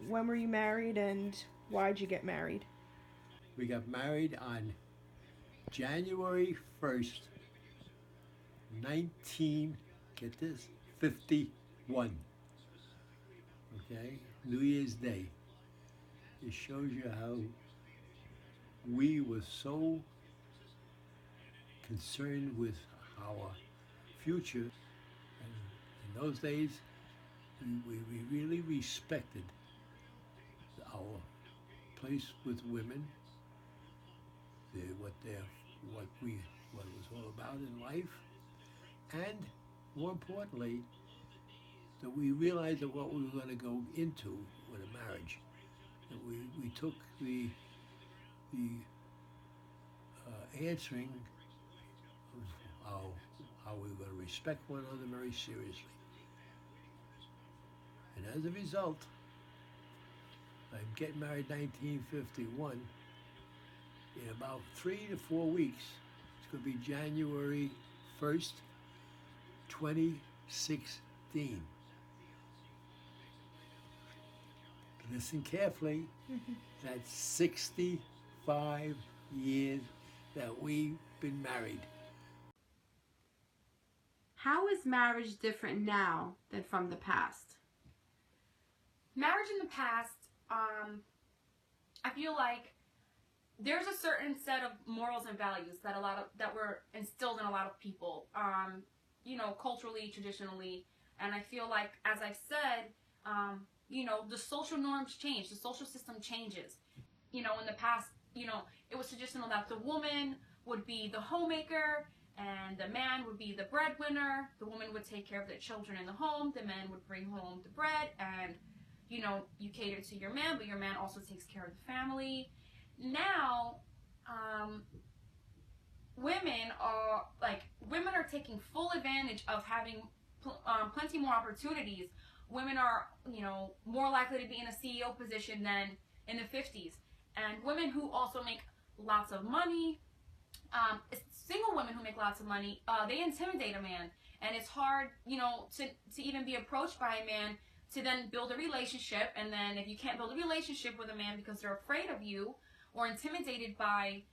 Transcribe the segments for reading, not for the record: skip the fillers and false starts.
When were you married and why'd you get married? We got married on January 1st, 19, get this, 51. Okay? New Year's Day. It shows you how we were so concerned with our future. And in those days, we really respected our place with women, their what we what it was all about in life, and more importantly, that we realized that what we were going to go into with a marriage, that we took the answering of how we were going to respect one another very seriously. And as a result, I'm getting married 1951. In about 3 to 4 weeks, it's going to be January 1st, 2016. Listen carefully. That's 65 years that we've been married. How is marriage different now than from the past? Marriage in the past, I feel like there's a certain set of morals and values that were instilled in a lot of people, culturally, traditionally, and I feel like, as I've said, the social norms change, the social system changes. In the past, it was traditional that the woman would be the homemaker and the man would be the breadwinner. The woman would take care of the children in the home. The man would bring home the bread, and you cater to your man, but your man also takes care of the family. Now, women are taking full advantage of having plenty more opportunities. Women are, more likely to be in a CEO position than in the 50s. And women who also make lots of money, single women who make lots of money, they intimidate a man. And it's hard, to even be approached by a man to then build a relationship. And then if you can't build a relationship with a man because they're afraid of you or intimidated by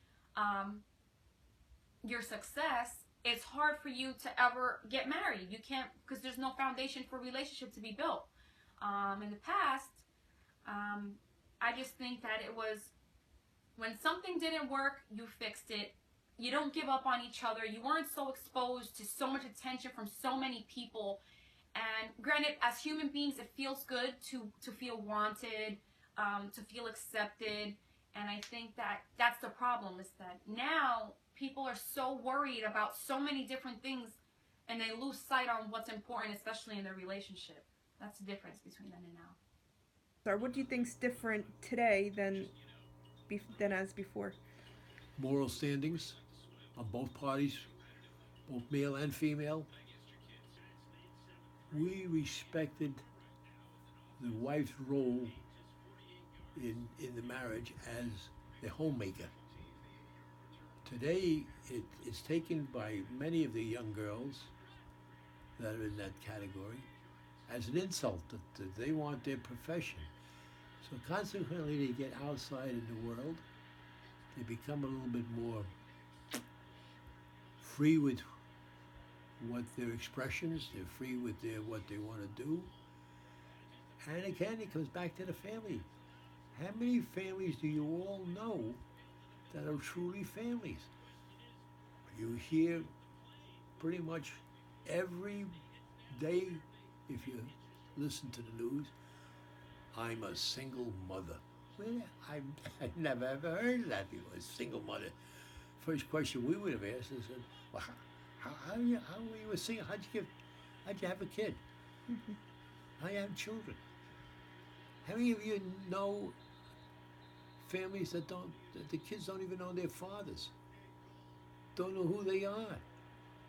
your success, it's hard for you to ever get married. You can't, because there's no foundation for a relationship to be built. In the past, I just think that it was, when something didn't work, you fixed it. You don't give up on each other. You weren't so exposed to so much attention from so many people. And granted, as human beings, it feels good to feel wanted, to feel accepted. And I think that that's the problem, is that now people are so worried about so many different things, and they lose sight on what's important, especially in their relationship. That's the difference between then and now. Or what do you think's different today than as before? Moral standings on both parties, both male and female. We respected the wife's role in the marriage as the homemaker. Today, it's taken by many of the young girls that are in that category as an insult that they want their profession. So consequently, they get outside in the world. They become a little bit more free with what their expressions. They're free with what they want to do. And again, it comes back to the family. How many families do you all know that are truly families? You hear pretty much every day, if you listen to the news, I'm a single mother. Well, I've never ever heard of that before, a single mother. First question we would have asked is, well, how were you a single? How'd you have a kid? How you have children? How many of you know families that the kids don't even know their fathers? Don't know who they are,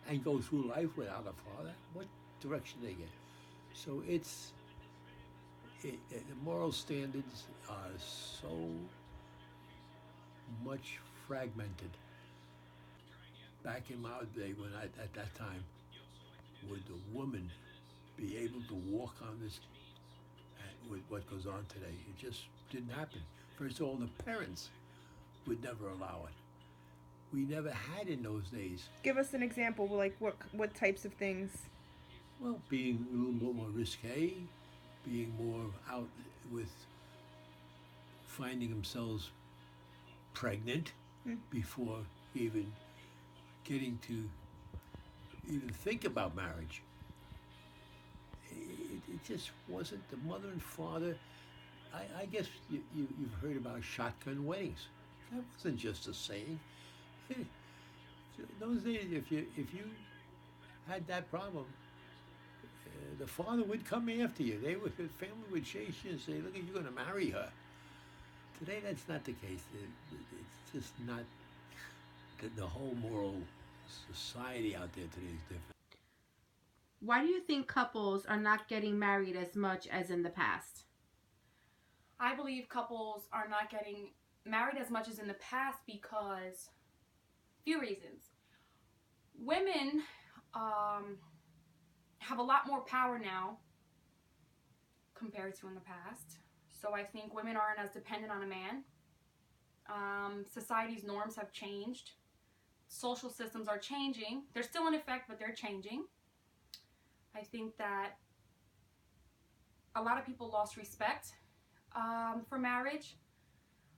and go through life without a father? What direction they get? So the moral standards are so much fragmented. Back in my day, at that time, would the woman be able to walk on this with what goes on today. It just didn't happen. First of all, the parents would never allow it. We never had in those days. Give us an example, like what types of things? Well, being a little bit more risque, being more out with finding themselves pregnant before even getting to even think about marriage. It just wasn't the mother and father. I guess you've heard about shotgun weddings. That wasn't just a saying. In those days, if you had that problem, the father would come after you. The family would chase you and say, "Look, you're going to marry her." Today, that's not the case. It's just not. The whole moral society out there today is different. Why do you think couples are not getting married as much as in the past? I believe couples are not getting married as much as in the past because few reasons. Women have a lot more power now compared to in the past. So I think women aren't as dependent on a man. Society's norms have changed. Social systems are changing. They're still in effect, but they're changing. I think that a lot of people lost respect for marriage.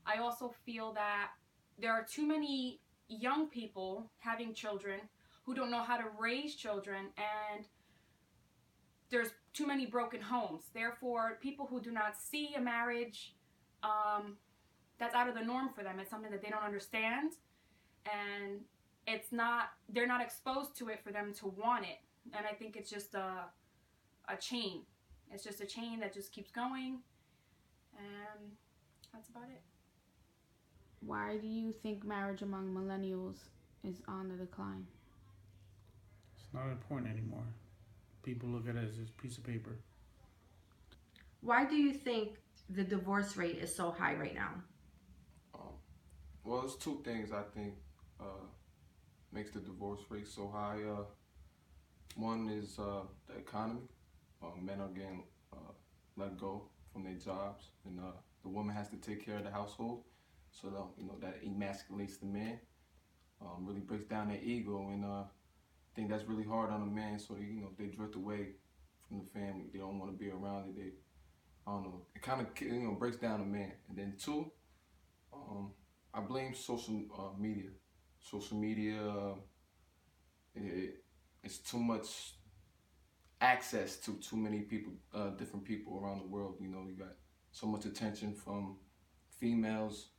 I also feel that there are too many young people having children who don't know how to raise children, and there's too many broken homes. Therefore, people who do not see a marriage that's out of the norm for them, it's something that they don't understand, and they're not exposed to it for them to want it. And I think it's just a chain. It's just a chain that just keeps going, and that's about it. Why do you think marriage among millennials is on the decline? It's not important anymore. People look at it as a piece of paper. Why do you think the divorce rate is so high right now? Well, it's two things I think makes the divorce rate so high. One is the economy. Men are getting let go from their jobs, and the woman has to take care of the household. So that emasculates the man, really breaks down their ego, and I think that's really hard on a man. So they drift away from the family. They don't want to be around it. I don't know. It kind of breaks down a man. And then two, I blame social media. Social media, it's too much access to too many people, different people around the world. You got so much attention from females,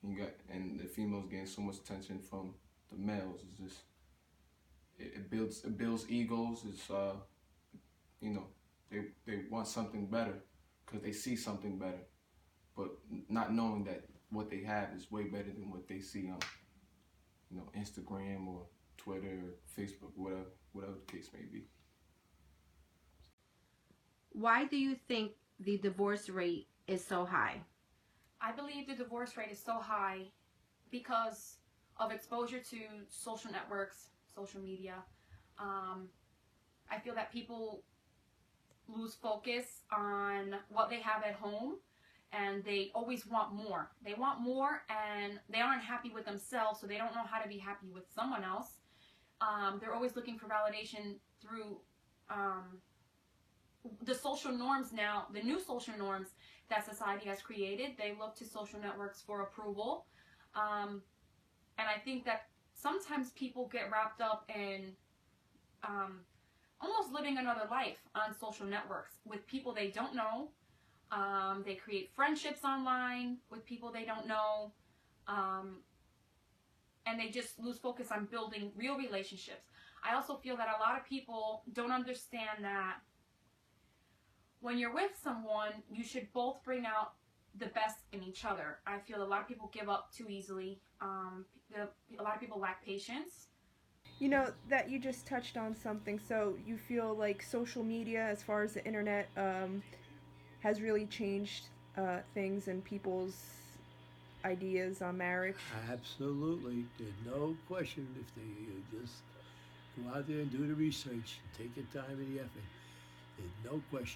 and the females getting so much attention from the males. It's just it builds egos. It's they want something better because they see something better, but not knowing that what they have is way better than what they see on Instagram or Twitter, or Facebook, whatever the case may be. Why do you think the divorce rate is so high? I believe the divorce rate is so high because of exposure to social networks, social media. I feel that people lose focus on what they have at home, and they always want more. They want more, and they aren't happy with themselves, so they don't know how to be happy with someone else. They're always looking for validation through the social norms now, the new social norms that society has created. They look to social networks for approval. And I think that sometimes people get wrapped up in almost living another life on social networks with people they don't know. They create friendships online with people they don't know. And they just lose focus on building real relationships. I also feel that a lot of people don't understand that when you're with someone, you should both bring out the best in each other. I feel a lot of people give up too easily. A lot of people lack patience. That you just touched on something. So you feel like social media, as far as the internet, has really changed things and people's ideas on marriage? Absolutely. There's no question if they just go out there and do the research, take your time and the effort. There's no question.